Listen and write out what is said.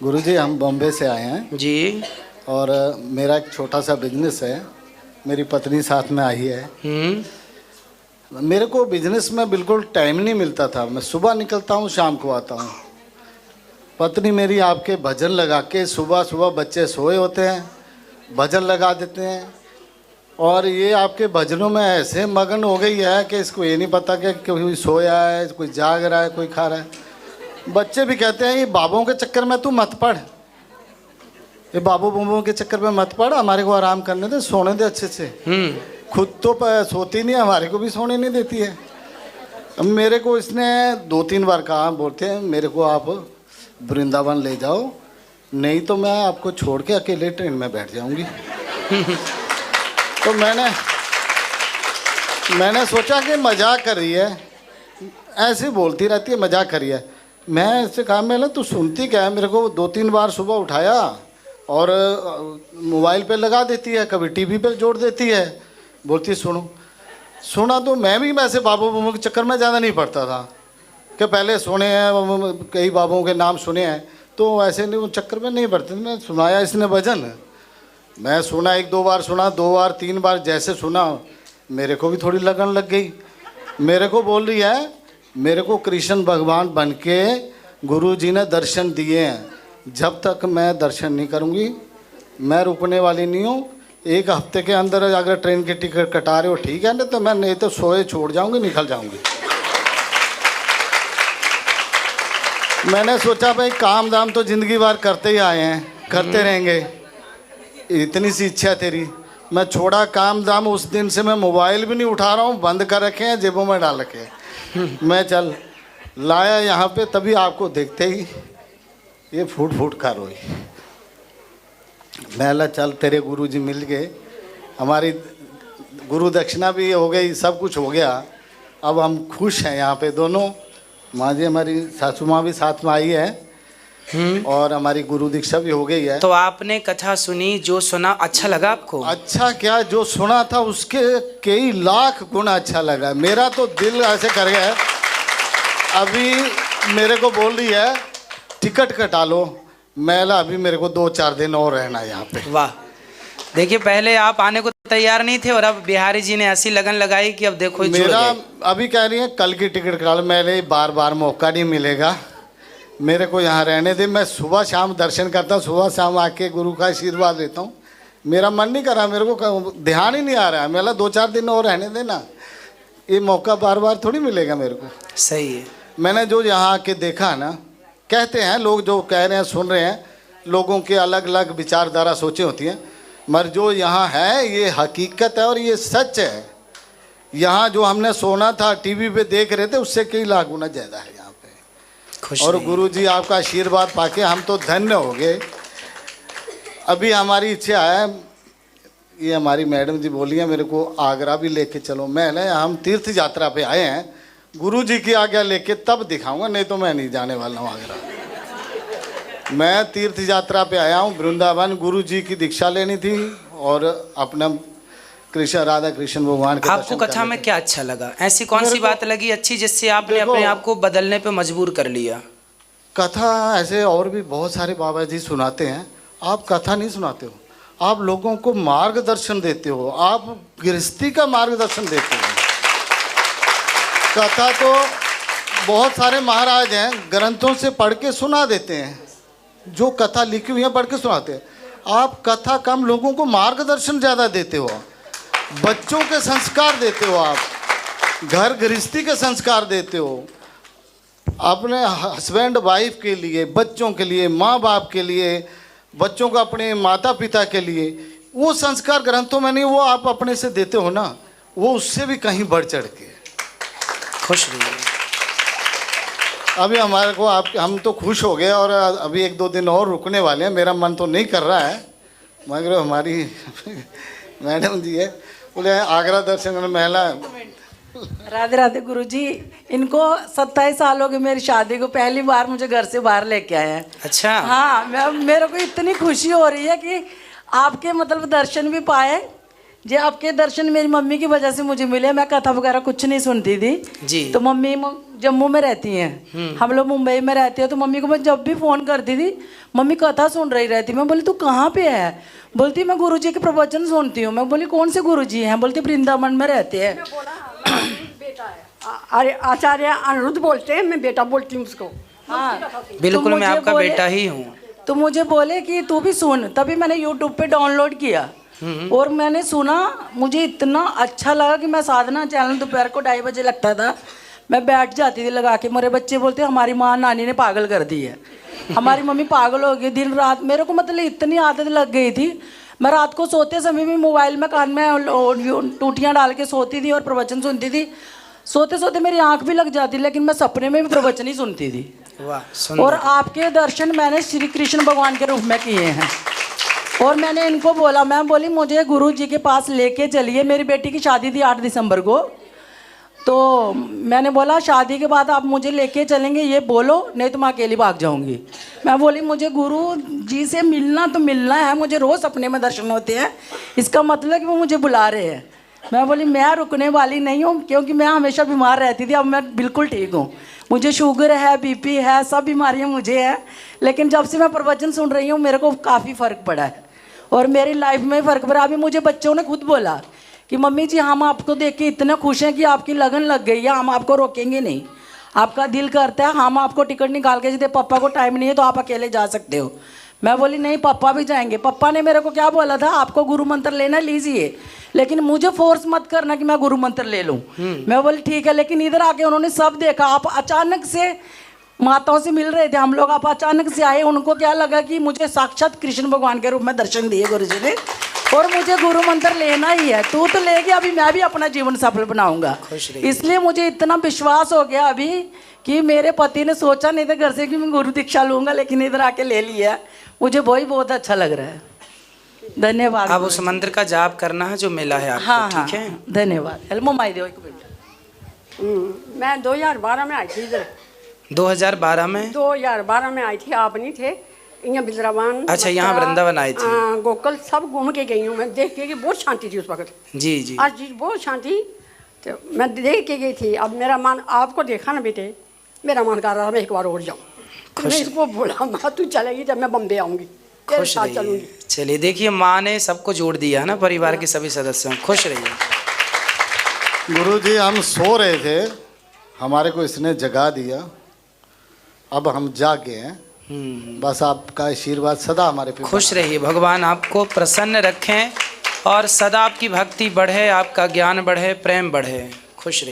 गुरुजी हम बॉम्बे से आए हैं जी। और मेरा एक छोटा सा बिजनेस है। मेरी पत्नी साथ में आई है। मेरे को बिजनेस में बिल्कुल टाइम नहीं मिलता था। मैं सुबह निकलता हूँ, शाम को आता हूँ। पत्नी मेरी आपके भजन लगा के सुबह सुबह, बच्चे सोए होते हैं, भजन लगा देते हैं और ये आपके भजनों में ऐसे मगन हो गई है कि इसको ये नहीं पता कि कोई सोया है, कोई जाग रहा है, कोई खा रहा है। बच्चे भी कहते हैं ये बाबों के चक्कर में तू मत पढ़, ये बाबू बूबों के चक्कर में मत पड़, हमारे को आराम करने दे, सोने दे अच्छे से। खुद तो सोती नहीं, हमारे को भी सोने नहीं देती है। अब मेरे को इसने 2-3 बार कहा, बोलते हैं मेरे को आप वृंदावन ले जाओ, नहीं तो मैं आपको छोड़ के अकेले ट्रेन में बैठ जाऊंगी। तो मैंने सोचा कि मजाक कर रही है, ऐसे बोलती रहती है, मजाक कर रही है। मैं इससे कहा, मैंने तू सुनती क्या है? मेरे को 2-3 बार सुबह उठाया और मोबाइल पे लगा देती है, कभी टीवी पे जोड़ देती है, बोलती सुना। तो मैं भी वैसे बाबू बूबों के चक्कर में ज़्यादा नहीं पड़ता था कि पहले सुने हैं, कई बाबुओं के नाम सुने हैं, तो ऐसे नहीं, उन चक्कर में नहीं पड़ते। मैं सुनाया इसने भजन, मैं सुना, 1-2 बार सुना, 2 बार 3 बार जैसे सुना, मेरे को भी थोड़ी लगन लग गई। मेरे को बोल रही है, मेरे को कृष्ण भगवान बन के गुरु जी ने दर्शन दिए हैं, जब तक मैं दर्शन नहीं करूँगी मैं रुकने वाली नहीं हूँ। 1 हफ्ते के अंदर अगर ट्रेन की टिकट कटा रहे हो ठीक है, नहीं तो सोए छोड़ जाऊँगी, निकल जाऊँगी। मैंने सोचा भाई काम दाम तो ज़िंदगी भर करते ही आए हैं, करते रहेंगे, इतनी सी इच्छा तेरी। मैं छोड़ा काम दाम, उस दिन से मैं मोबाइल भी नहीं उठा रहा हूँ, बंद कर रखे हैं, जेबों में डाल रखे हैं। मैं चल लाया यहाँ पे, तभी आपको देखते ही ये फूट खा रोई। मैं चल तेरे गुरु जी मिल गए, हमारी गुरु दक्षिणा भी हो गई, सब कुछ हो गया। अब हम खुश हैं यहाँ पे दोनों। माँ जी, हमारी सासू माँ भी साथ में आई है और हमारी गुरु दीक्षा भी हो गई है। तो आपने कथा सुनी, जो सुना अच्छा लगा आपको? अच्छा क्या, जो सुना था उसके कई लाख गुना अच्छा लगा। मेरा तो दिल ऐसे कर गया है। अभी मेरे को बोल रही है टिकट कटा लो, मैला अभी मेरे को 2-4 दिन और रहना है यहाँ पे। वाह, देखिए पहले आप आने को तैयार नहीं थे और अब बिहारी जी ने ऐसी लगन लगाई कि अब देखो मेरा अभी कह रही है कल की टिकट करा लो। मेरे बार मौका नहीं मिलेगा, मेरे को यहाँ रहने दे। मैं सुबह शाम दर्शन करता हूँ, सुबह शाम आके गुरु का आशीर्वाद लेता हूँ। मेरा मन नहीं कर रहा, मेरे को ध्यान ही नहीं आ रहा है। मेरा 2-4 दिन और रहने देना, ये मौका बार थोड़ी मिलेगा मेरे को। सही है। मैंने जो यहाँ आके देखा ना, कहते हैं लोग, जो कह रहे हैं सुन रहे हैं, लोगों के अलग अलग विचारधारा सोचें होती हैं, मगर जो यहाँ है ये हकीकत है और ये सच है। यहाँ जो हमने सोना था, टीवी पे देख रहे थे, उससे कई लाख गुना ज़्यादा है यहाँ पे। और गुरु जी आपका आशीर्वाद पाके हम तो धन्य हो गए। अभी हमारी इच्छा है, ये हमारी मैडम जी बोली है मेरे को आगरा भी लेके चलो। मैंने, हम तीर्थ यात्रा पे आए हैं, गुरु जी की आज्ञा लेके तब दिखाऊंगा, नहीं तो मैं नहीं जाने वाला हूँ आगरा। मैं तीर्थ यात्रा पे आया हूँ वृंदावन, गुरु जी की दीक्षा लेनी थी और अपना कृष्ण, राधा कृष्ण भगवान के। आपको कथा में क्या अच्छा लगा? ऐसी कौन सी बात लगी अच्छी जिससे आपने अपने आप को बदलने पे मजबूर कर लिया? कथा ऐसे और भी बहुत सारे बाबा जी सुनाते हैं, आप कथा नहीं सुनाते हो, आप लोगों को मार्गदर्शन देते हो, आप गृहस्थी का मार्गदर्शन देते हो। कथा तो बहुत सारे महाराज हैं ग्रंथों से पढ़ के सुना देते हैं, जो कथा लिखी हुई है पढ़ के सुनाते हैं। आप कथा कम, लोगों को मार्गदर्शन ज़्यादा देते हो, बच्चों के संस्कार देते हो, आप घर गृहस्थी के संस्कार देते हो, अपने हस्बैंड वाइफ के लिए, बच्चों के लिए, माँ बाप के लिए, बच्चों को अपने माता पिता के लिए। वो संस्कार ग्रंथों में नहीं, वो आप अपने से देते हो ना, वो उससे भी कहीं बढ़ चढ़ के। खुश रहिए। अभी हमारे को हम तो खुश हो गए और अभी 1-2 दिन और रुकने वाले हैं। मेरा मन तो नहीं कर रहा है, मगर हमारी मैडम जी है, बोले आगरा दर्शन में महिला। राधे राधे गुरुजी, इनको 27 साल हो गए मेरी शादी को, पहली बार मुझे घर से बाहर लेके आए हैं। अच्छा। हाँ, मेरे को इतनी खुशी हो रही है कि आपके मतलब दर्शन भी पाए, जी आपके दर्शन मेरी मम्मी की वजह से मुझे मिले। मैं कथा वगैरह कुछ नहीं सुनती थी जी। तो मम्मी जम्मू में रहती हैं, हम लोग मुंबई में रहते हैं। तो मम्मी को मैं जब भी फ़ोन करती थी, मम्मी कथा सुन रही रहती। मैं बोली तू कहाँ पे है? बोलती मैं गुरुजी के प्रवचन सुनती हूँ। मैं बोली कौन से गुरुजी हैं? बोलती वृंदावन में रहते हैं। बेटा है, अरे आचार्य अनिरुद्ध बोलते हैं, मैं बेटा बोलती हूँ उसको। हाँ बिल्कुल तो मैं मुझे आपका बोले- बेटा ही हूँ। तो मुझे बोले कि तू भी सुन। तभी मैंने यूट्यूब पे डाउनलोड किया और मैंने सुना। मुझे इतना अच्छा लगा कि मैं साधना चैनल दोपहर को 2:30 बजे लगता था, मैं बैठ जाती थी लगा के। मेरे बच्चे बोलते हमारी माँ नानी ने पागल कर दी है, हमारी मम्मी पागल हो गई दिन रात। मेरे को मतलब इतनी आदत लग गई थी। मैं रात को सोते समय भी मोबाइल में कान में टूटियाँ डाल के सोती थी और प्रवचन सुनती थी। सोते सोते मेरी आंख भी लग जाती, लेकिन मैं सपने में भी प्रवचन ही सुनती थी। वाह और सुंदर। आपके दर्शन मैंने श्री कृष्ण भगवान के रूप में किए हैं। और मैंने इनको बोला, मैं बोली मुझे गुरु जी के पास लेके चलिए। मेरी बेटी की शादी थी 8 दिसंबर को। तो मैंने बोला शादी के बाद आप मुझे लेके चलेंगे, ये बोलो, नहीं तो मैं अकेली भाग जाऊंगी। मैं बोली मुझे गुरु जी से मिलना तो मिलना है, मुझे रोज़ सपने में दर्शन होते हैं, इसका मतलब कि वो मुझे बुला रहे हैं। मैं बोली मैं रुकने वाली नहीं हूँ, क्योंकि मैं हमेशा बीमार रहती थी। अब मैं बिल्कुल ठीक हूँ। मुझे शुगर है, बीपी है, सब बीमारियाँ मुझे हैं। लेकिन जब से मैं प्रवचन सुन रही हूँ मेरे को काफ़ी फ़र्क पड़ा है और मेरी लाइफ में फ़र्क पड़ा। अभी मुझे बच्चों ने खुद बोला कि मम्मी जी हम आपको देख के इतने खुश हैं कि आपकी लगन लग गई है, हम आपको रोकेंगे नहीं। आपका दिल करता है हम आपको टिकट निकाल के देते, पापा को टाइम नहीं है तो आप अकेले जा सकते हो। मैं बोली नहीं पापा भी जाएंगे। पापा ने मेरे को क्या बोला था, आपको गुरु मंत्र लेना लीजिए, लेकिन मुझे फोर्स मत करना कि मैं गुरु मंत्र ले लूँ। मैं बोली ठीक है। लेकिन इधर आके उन्होंने सब देखा। आप अचानक से माताओं से मिल रहे थे हम लोग, आप अचानक से आए। उनको क्या लगा कि मुझे साक्षात कृष्ण भगवान के रूप में दर्शन दिए गुरु जी ने, और मुझे गुरु मंत्र लेना ही है। तू तो लेगी, अभी मैं भी अपना जीवन सफल बनाऊंगा। इसलिए मुझे इतना विश्वास हो गया अभी कि मेरे पति ने सोचा नहीं था घर से कि मैं गुरु दीक्षा लूंगा, लेकिन इधर आके ले लिया। मुझे वही बहुत अच्छा लग रहा है। धन्यवाद। अब उस मंत्र का जाप करना है जो मिला है आपको। हाँ हाँ ठीक है धन्यवाद। हेलो मोमाई दो एक मिनट। मैं 2012 में आई थी इधर। 2012 में 2012 में आई थी, आप नहीं थे यहाँ बिजरावान। अच्छा, यहाँ वृंदावन आई थी। गोकुल सब घूम के गई हूँ मैं, देख के कि बहुत शांति थी उस वक्त। जी जी। आज जी बहुत शांति, तो मैं देख के गई थी। अब मेरा मन आपको देखा ना बेटे, मेरा मन कर रहा था मैं एक बार और जाऊँ। मैं इसको बोला माँ तू चलेगी जब मैं बम्बे आऊँगी, तेरे खुश साथ रहिए। चलूँगी। चलिए देखिए माँ ने सबको जोड़ दिया है ना, परिवार के सभी सदस्यों। खुश रहिए। गुरुजी हम सो रहे थे, हमारे को इसने जगा दिया, अब हम जागे हैं। बस आपका आशीर्वाद सदा हमारे पे। खुश रहिए, भगवान आपको प्रसन्न रखें और सदा आपकी भक्ति बढ़े, आपका ज्ञान बढ़े, प्रेम बढ़े। खुश रहिए।